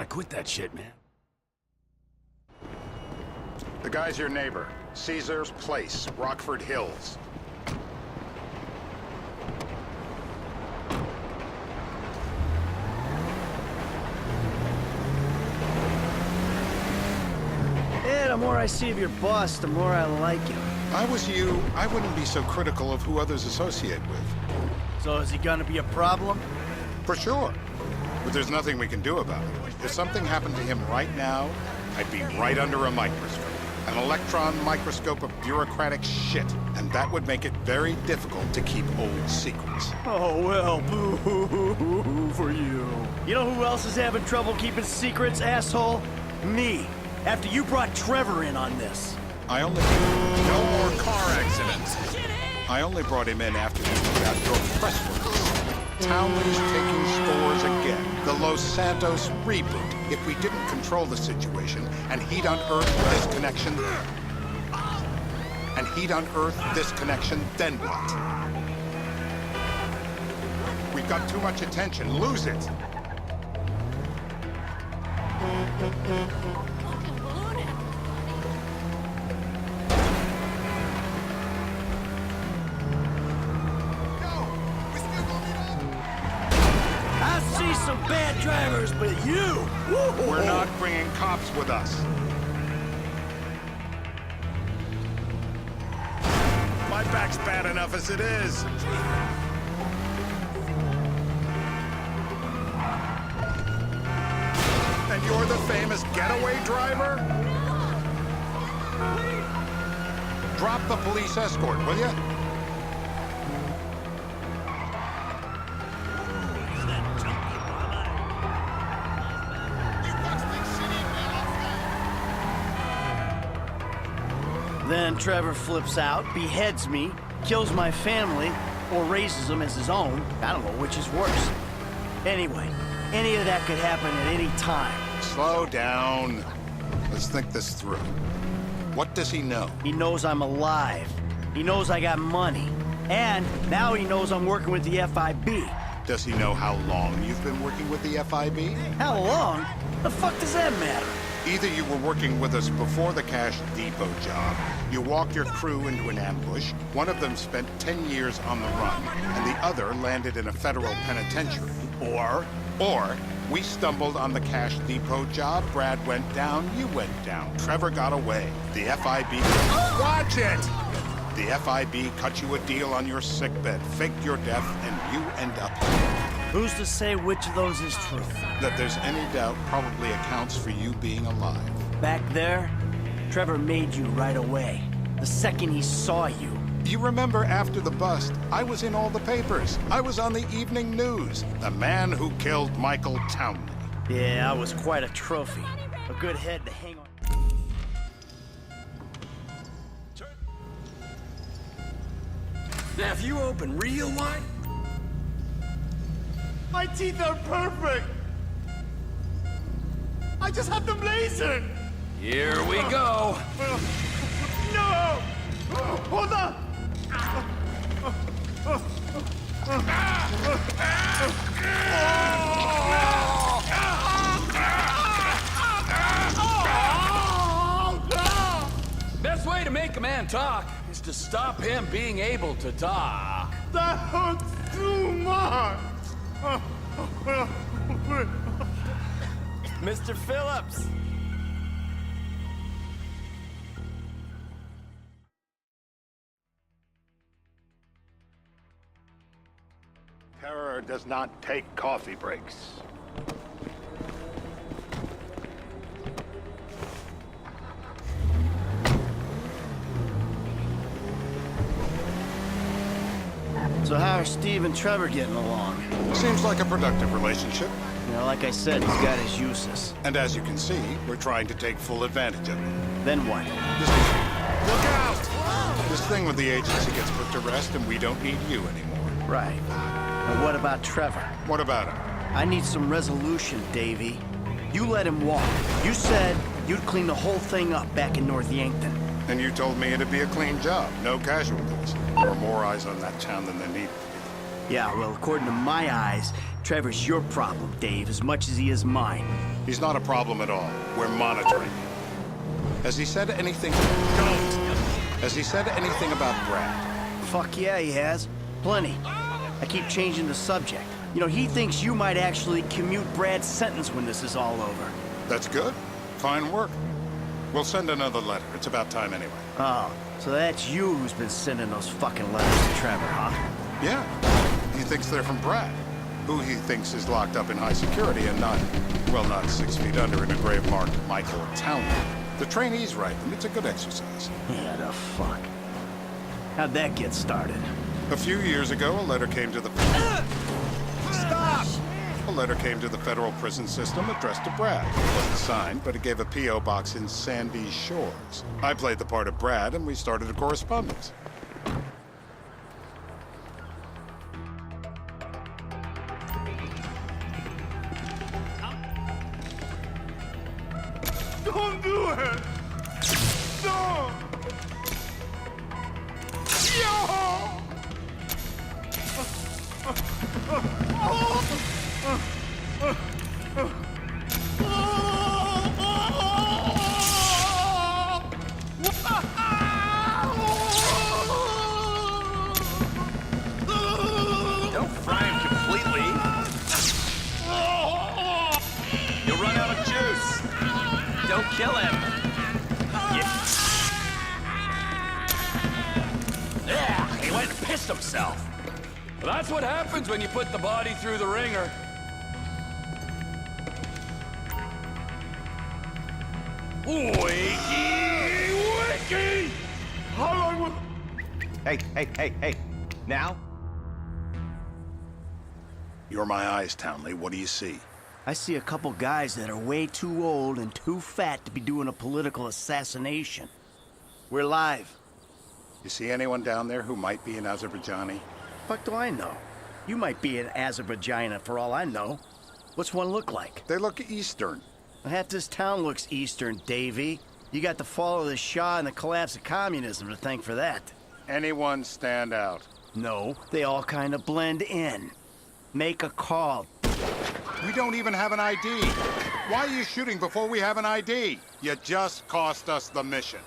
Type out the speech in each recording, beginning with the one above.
quit that shit, man. The guy's your neighbor. Caesar's Place, Rockford Hills. Yeah, the more I see of your boss, the more I like him. If I was you, I wouldn't be so critical of who others associate with. So is he gonna be a problem? For sure. But there's nothing we can do about it. If something happened to him right now, I'd be right under a microscope. An electron microscope of bureaucratic shit. And that would make it very difficult to keep old secrets. Oh, well, boo-hoo-hoo-hoo for you. You know who else is having trouble keeping secrets, asshole? Me. After you brought Trevor in on this. I only... No more car accidents. I only brought him in after you put out your press release. Townley's taking stores again. The Los Santos reboot. If we didn't control the situation, and he'd unearthed this connection... then what? We've got too much attention. Lose it. I see some bad drivers, but you... Woo-hoo. We're not bringing cops with us. My back's bad enough as it is. And you're the famous getaway driver? Drop the police escort, will you? Then Trevor flips out, beheads me, kills my family, or raises them as his own. I don't know which is worse. Anyway, any of that could happen at any time. Slow down. Let's think this through. What does he know? He knows I'm alive. He knows I got money. And now he knows I'm working with the FIB. Does he know how long you've been working with the FIB? How long? The fuck does that matter? Either you were working with us before the Cash Depot job, you walked your crew into an ambush, one of them spent 10 years on the run, and the other landed in a federal penitentiary. Or we stumbled on the Cash Depot job, Brad went down, you went down, Trevor got away. The FIB... Watch it! The FIB cut you a deal on your sickbed, faked your death, and you end up here. Who's to say which of those is true? That there's any doubt probably accounts for you being alive. Back there, Trevor made you right away. The second he saw you. You remember after the bust, I was in all the papers. I was on the evening news. The man who killed Michael Townley. Yeah, I was quite a trophy. A good head to hang on. Now, if you open real wide... My teeth are perfect! I just have them lasered! Here we go. No! Hold on! Best way to make a man talk is to stop him being able to talk. That hurts too much! Mr. Phillips! Terror does not take coffee breaks. So how are Steve and Trevor getting along? Seems like a productive relationship. You know, like I said, he's got his uses. And as you can see, we're trying to take full advantage of it. Then what? Look out! This thing with the agency gets put to rest and we don't need you anymore. Right. And what about Trevor? What about him? I need some resolution, Davey. You let him walk. You said you'd clean the whole thing up back in North Yankton. And you told me it'd be a clean job, no casualties. There are more eyes on that town than there need to be. Yeah, well, according to my eyes, Trevor's your problem, Dave, as much as he is mine. He's not a problem at all. We're monitoring him. Has he said anything? Has he said anything about Brad? Fuck yeah, he has. Plenty. I keep changing the subject. You know, he thinks you might actually commute Brad's sentence when this is all over. That's good. Fine work. We'll send another letter. It's about time anyway. Oh, so that's you who's been sending those fucking letters to Trevor, huh? Yeah. He thinks they're from Brad, who he thinks is locked up in high security and not, well, not 6 feet under in a grave marked Michael Townley. The trainees write them. It's a good exercise. Yeah, the fuck. How'd that get started? A few years ago, a letter came to the... Stop! A letter came to the federal prison system addressed to Brad. It wasn't signed, but it gave a P.O. box in Sandy Shores. I played the part of Brad, and we started a correspondence. Don't do it! No! Yo! Don't fry him completely. You'll run out of juice. Don't kill him. Yeah, he went and pissed himself. Well, that's what happens when you put the body through the ringer. Wakey, wakey! How long will... Hey. Now? You're my eyes, Townley. What do you see? I see a couple guys that are way too old and too fat to be doing a political assassination. We're live. You see anyone down there who might be an Azerbaijani? Fuck do I know? You might be an Azerbaijani for all I know. What's one look like? They look Eastern. Half this town looks Eastern, Davy. You got the fall of the Shah and the collapse of communism to thank for that. Anyone stand out? No, they all kind of blend in. Make a call. We don't even have an ID. Why are you shooting before we have an ID? You just cost us the mission.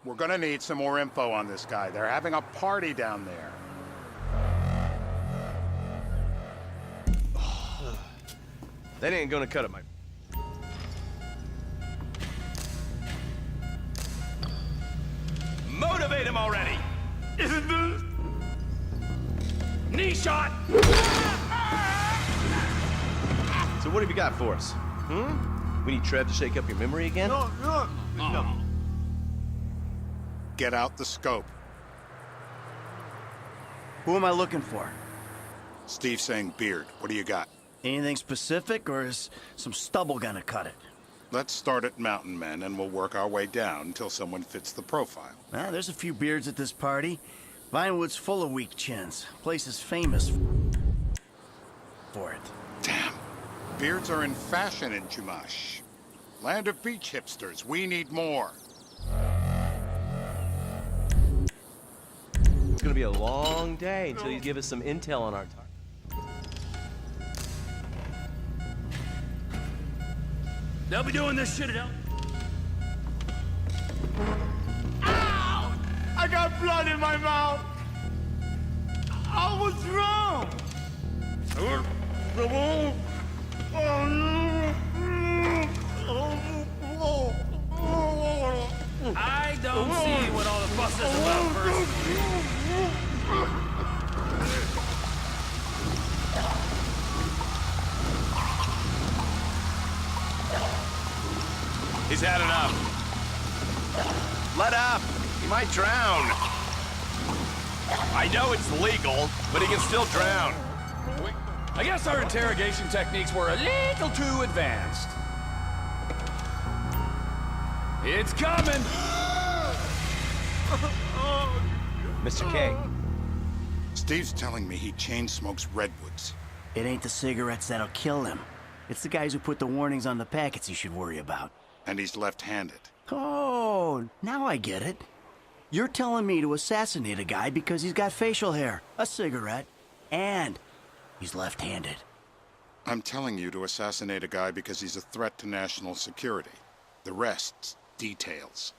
We're gonna need some more info on this guy. They're having a party down there. That ain't gonna cut it, my... Motivate him already! Knee shot! So what have you got for us? We need Trev to shake up your memory again? No. Get out the scope. Who am I looking for? Steve's saying beard. What do you got? Anything specific, or is some stubble gonna cut it? Let's start at Mountain Men, and we'll work our way down until someone fits the profile. There's a few beards at this party. Vinewood's full of weak chins. Place is famous for it. Damn. Beards are in fashion in Chumash. Land of beach hipsters. We need more. It's gonna be a long day until you give us some intel on our target. They'll be doing this shit at Ow! I got blood in my mouth. Oh, what's wrong? I don't see what all the fuss is about personally. He's had enough. Let up. He might drown. I know it's legal, but he can still drown. I guess our interrogation techniques were a little too advanced. It's coming! Mr. K. Steve's telling me he chain smokes redwoods. It ain't the cigarettes that'll kill him. It's the guys who put the warnings on the packets you should worry about. And he's left-handed. Oh, now I get it. You're telling me to assassinate a guy because he's got facial hair, a cigarette, and he's left-handed. I'm telling you to assassinate a guy because he's a threat to national security. The rest's details.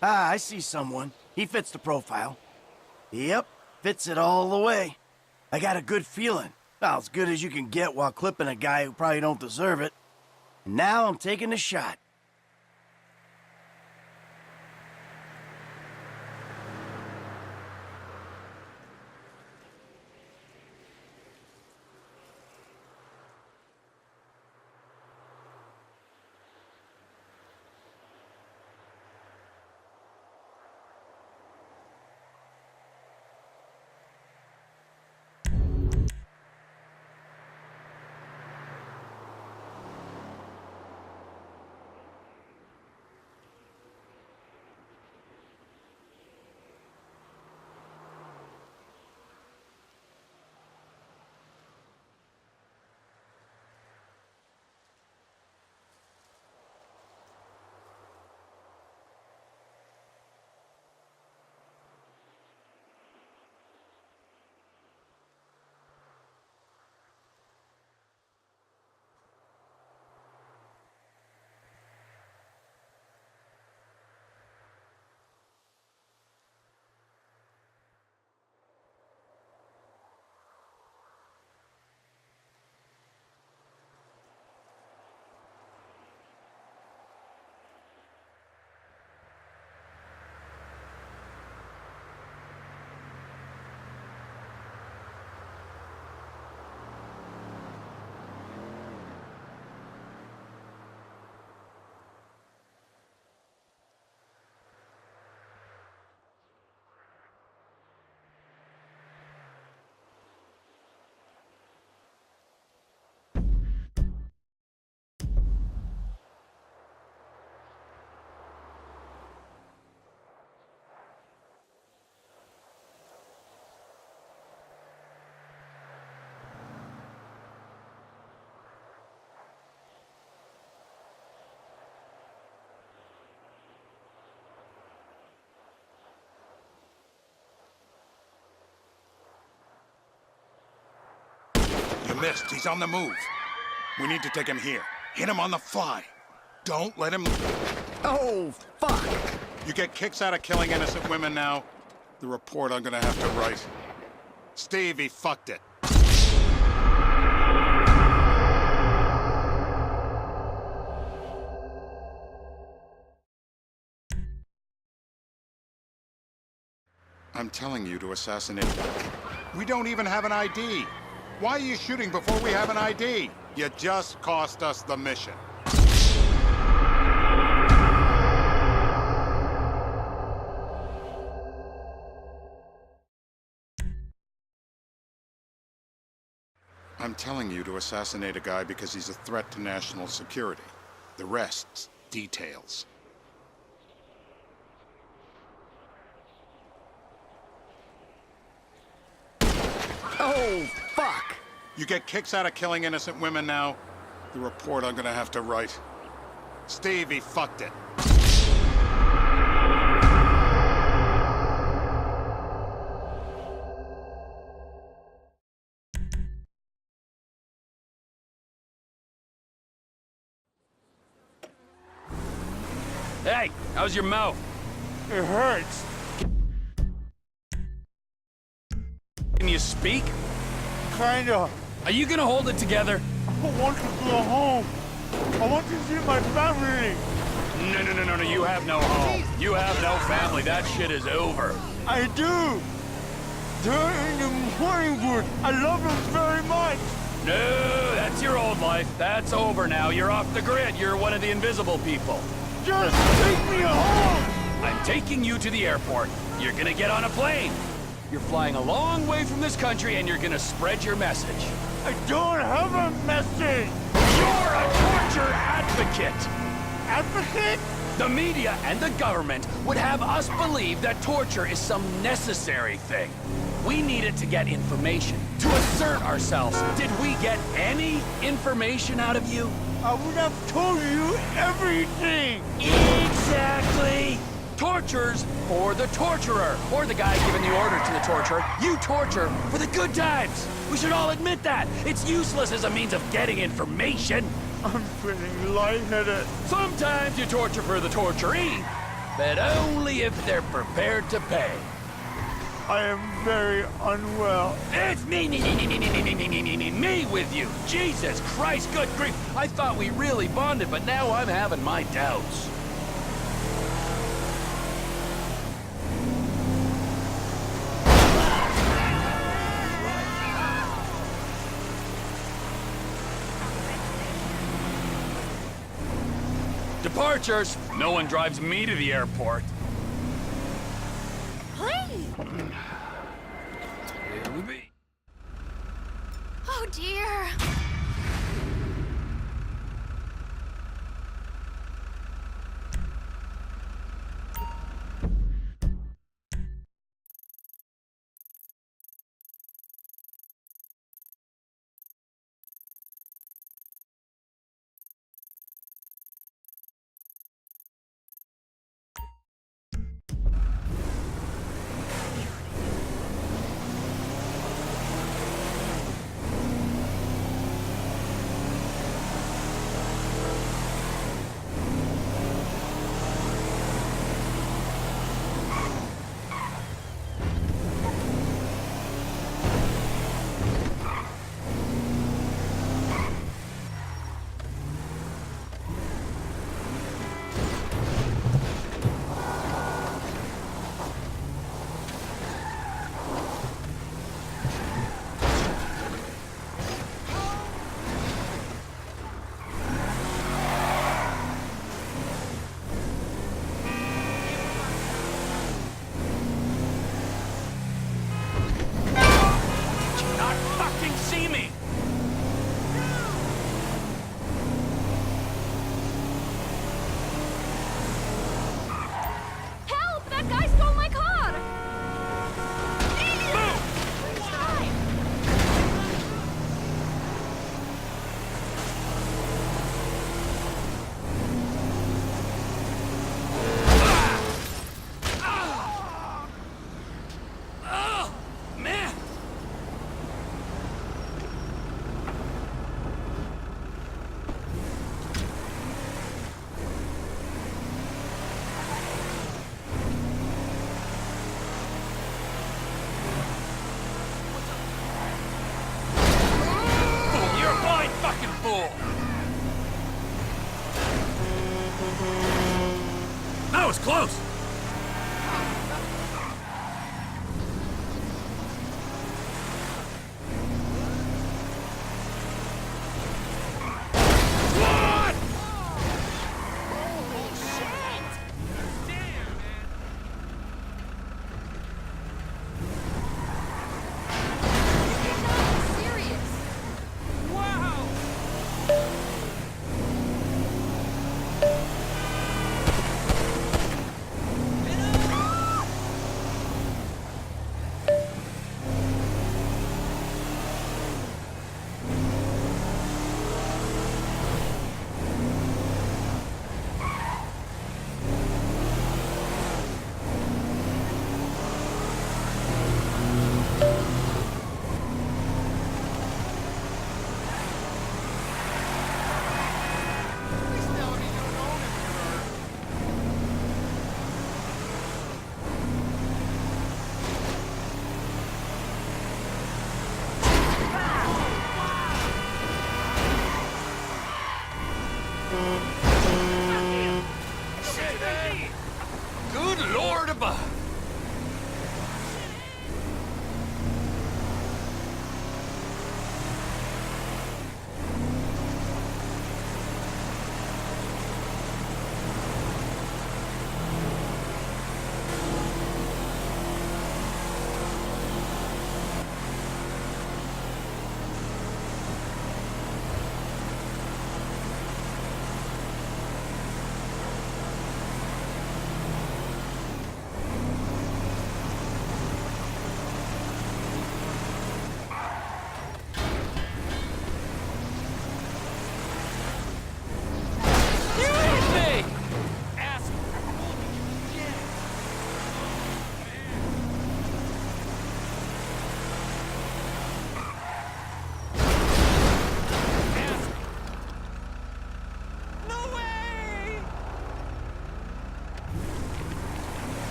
Ah, I see someone. He fits the profile. Yep, fits it all the way. I got a good feeling. Well, as good as you can get while clipping a guy who probably don't deserve it. And now I'm taking a shot. You missed. He's on the move. We need to take him here. Hit him on the fly. Don't let him... Oh, fuck! You get kicks out of killing innocent women now? The report I'm gonna have to write. Steve, he fucked it. I'm telling you to assassinate... We don't even have an ID. Why are you shooting before we have an ID? You just cost us the mission. I'm telling you to assassinate a guy because he's a threat to national security. The rest's details. Oh, fuck! You get kicks out of killing innocent women now? The report I'm gonna have to write. Steve, he fucked it. Hey, how's your mouth? It hurts. Can you speak? Kinda. Are you gonna hold it together? I want to go home. I want to see my family. No, you have no home. You have no family. That shit is over. I do. They're in the morning booth. I love them very much. No, that's your old life. That's over now. You're off the grid. You're one of the invisible people. Just take me home. I'm taking you to the airport. You're gonna get on a plane. You're flying a long way from this country and you're gonna spread your message. I don't have a message. You're a torture advocate. Advocate? The media and the government would have us believe that torture is some necessary thing. We need it to get information, to assert ourselves. Did we get any information out of you? I would have told you everything. Exactly! Torture's for the torturer, or the guy giving the order to the torturer. You torture for the good times. We should all admit that. It's useless as a means of getting information. I'm feeling lightheaded. Sometimes you torture for the torturee, but only if they're prepared to pay. I am very unwell. It's me with you. Jesus Christ, good grief. I thought we really bonded, but now I'm having my doubts. Departures. No one drives me to the airport. Please. Here we be. Oh dear.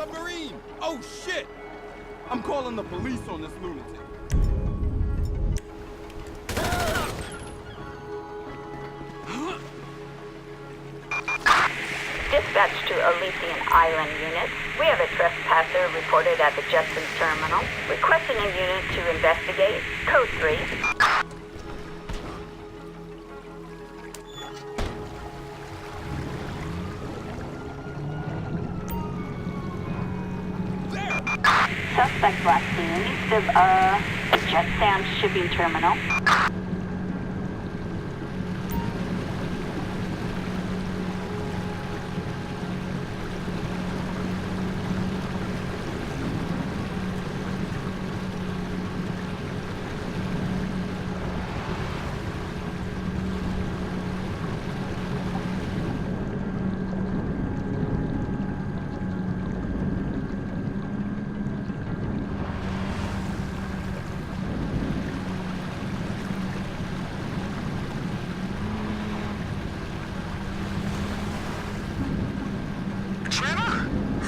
submarine! Oh, shit! I'm calling the police on this lunatic. Dispatch to Elysian Island unit. We have a trespasser reported at the Judson's terminal. Requesting a unit to investigate. Code 3. Suspect last seen east of, the Judson shipping terminal.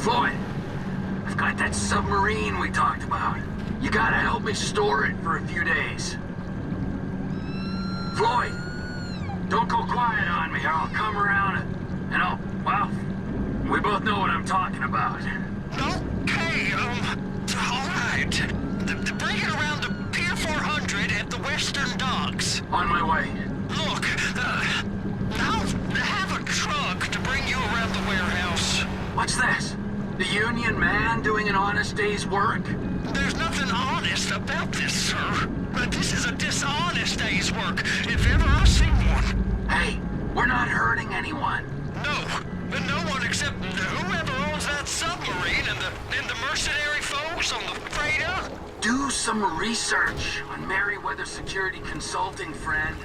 Floyd, I've got that submarine we talked about. You gotta help me store it for a few days. Floyd, don't go quiet on me or I'll come around and well, we both know what I'm talking about. Okay, all right. Bring it around to Pier 400 at the Western Docks. On my way. Look, I'll have a truck to bring you around the warehouse. What's this? The union man doing an honest day's work? There's nothing honest about this, sir. But this is a dishonest day's work, if ever I've seen one. Hey, we're not hurting anyone. No, but no one except whoever owns that submarine and the mercenary folks on the freighter. Do some research on Merryweather Security Consulting, friend.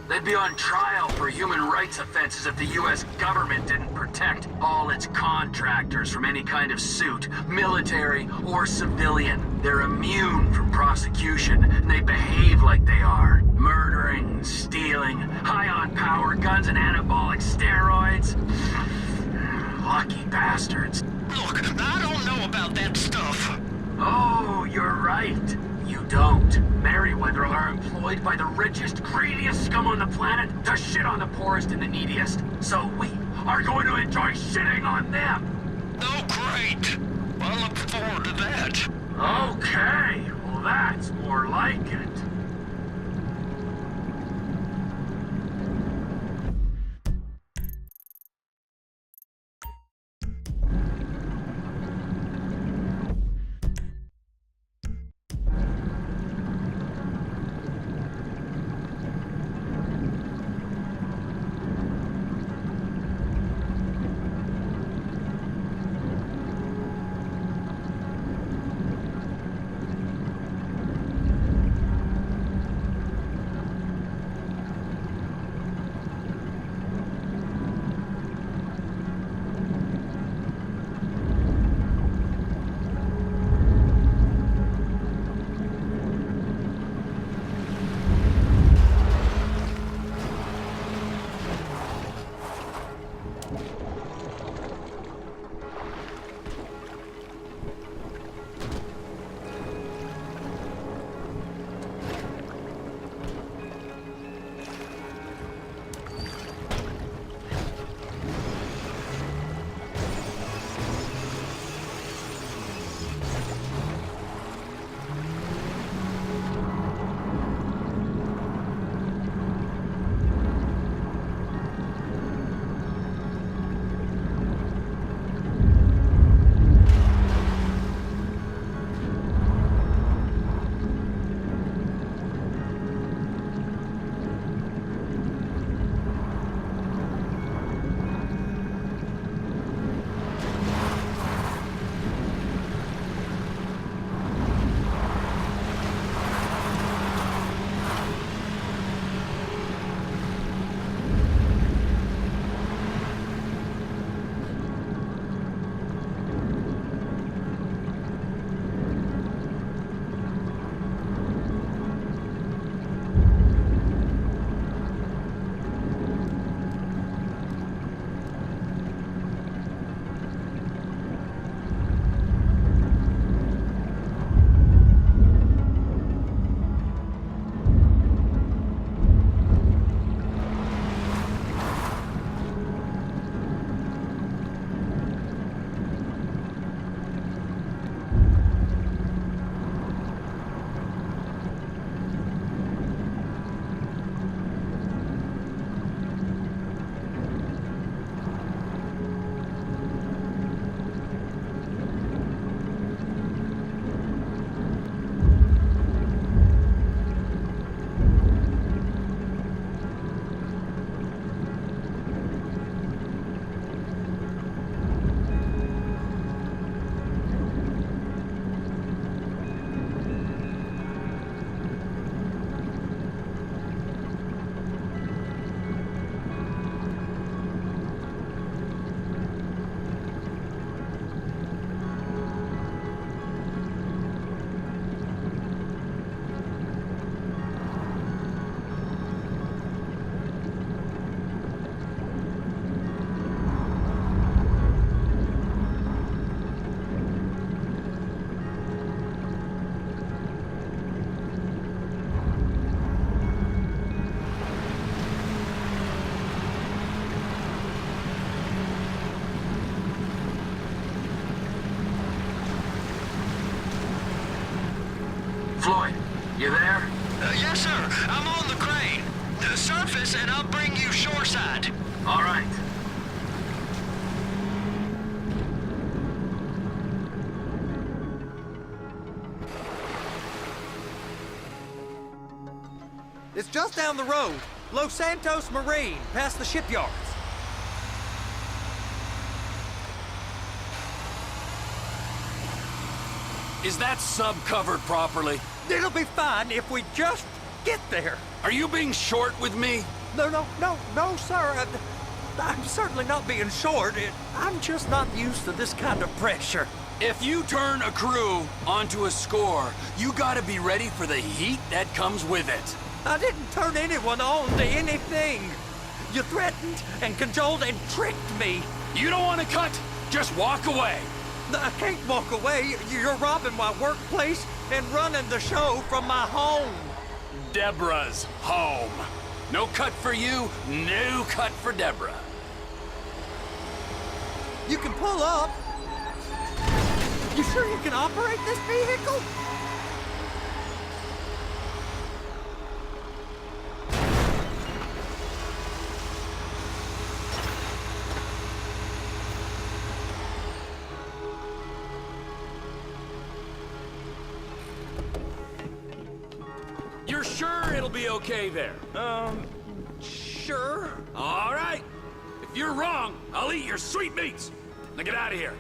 They'd be on trial for human rights offenses if the U.S. government didn't protect all its contractors from any kind of suit, military or civilian. They're immune from prosecution, and they behave like they are. Murdering, stealing, high on power guns and anabolic steroids. Lucky bastards. Look, I don't know about that stuff. Oh, you're right. You don't. Merryweather are employed by the richest, greediest scum on the planet to shit on the poorest and the neediest. So we are going to enjoy shitting on them. Oh, great. I look forward to that. Okay, well that's more like it. us, and I'll bring you shoreside. All right. It's just down the road. Los Santos Marine, past the shipyards. Is that sub covered properly? It'll be fine if we just get there. Are you being short with me? No, sir. I'm certainly not being short. I'm just not used to this kind of pressure. If you turn a crew onto a score, you gotta be ready for the heat that comes with it. I didn't turn anyone on to anything. You threatened and cajoled and tricked me. You don't want to cut? Just walk away. I can't walk away. You're robbing my workplace and running the show from my home. Deborah's home. No cut for you, no cut for Deborah. You can pull up. You sure you can operate this vehicle? You're sure it'll be okay there? Sure. All right. If you're wrong, I'll eat your sweetmeats. Now get out of here.